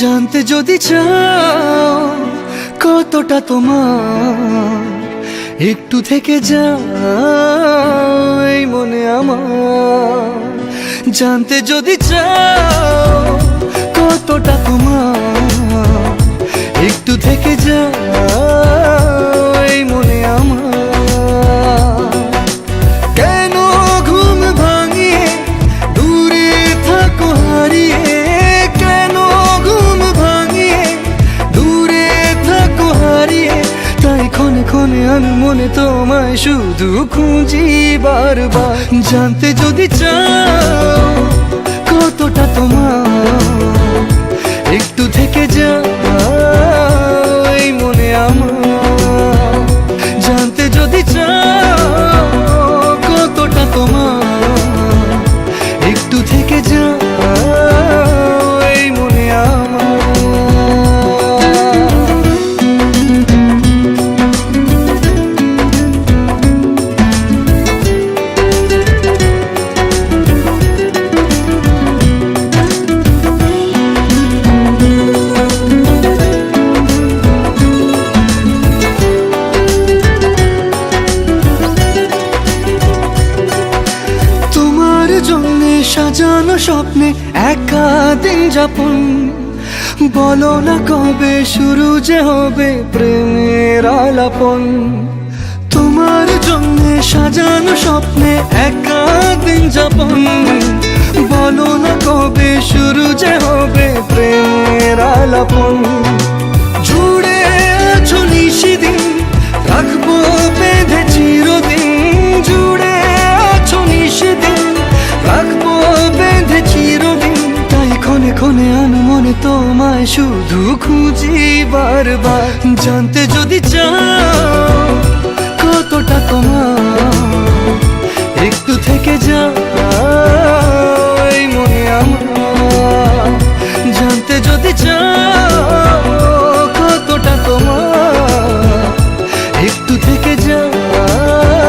জানতে যদি চাও কতটা তোমার, একটু থেকে যাই মনে আমার। জানতে যদি চাও কতটা তোমার, একটু থেকে যাই মনে আমার। কেন ঘুম ভাঙিয়ে দূরে থাকো হারিয়ে, কেন ঘুম ভাঙিয়ে দূরে থাকো হারিয়ে। তাই ক্ষণে ক্ষণে আমি মনে তোমায় শুধু খুঁজি বারবার। জানতে যদি চাও কতটা তোমার, একটু থেকে যাই মনে আমার। জানতে যদি চাও কতটা তোমার, একটু থেকে যাই মনে আমার। সাজানো স্বপ্নে একা দিন যাপন, বলো না কবে শুরু যে হবে প্রেমের আলাপন। তোমার জন্য সাজানো স্বপ্নে একা দিন যাপন, বলো না কবে শুরু যে হবে প্রেমের আলাপন। জুড়ে আছো নিশিদিন, রাখবো বেঁধে চিরদিন। জুড়ে আছো নিশিদিন, রাখবো বেঁধে চিরদিন। তাই ক্ষণে ক্ষণে আনো মনে তোমায় শুধু খুঁজি বারবার। জানতে যদি চাও কতটা তোমার, একটু থেকে যাই মনে আমার। জানতে যদি চাও কতটা তোমার, একটু থেকে যাই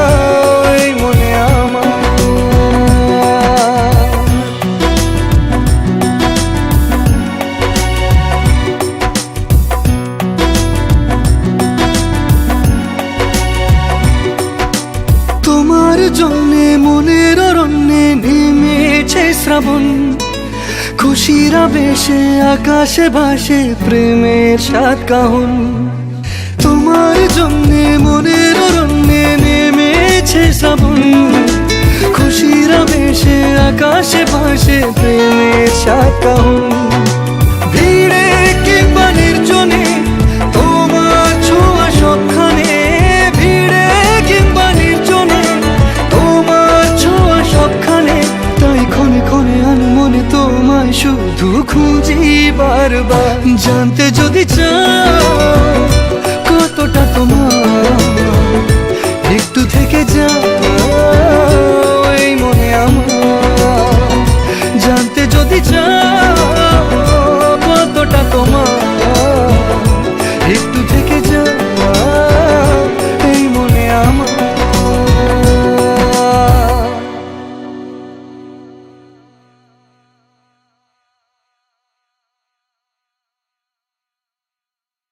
মনে আমার। তোমার জন্যে মনের অরণ্যে নেমেছে শ্রাবণ, খুশির আবেশে আকাশে ভাসে প্রেমের সাত কাহন। তোমার জন্যে মনের অরণ্যে নেমেছে শ্রাবণ, খুশির আবেশে আকাশে ভাসে প্রেমের সাত কাহন। ভিড়ে কিংবা নির্জনে তোমার ছোঁয়া সবখানে, ভিড়ে কিংবা নির্জনে তোমার ছোঁয়া সবখানে। তাই ক্ষণে ক্ষণে আনো মনে তোমায় শুধু খুঁজি বারবার। জানতে যদি চাও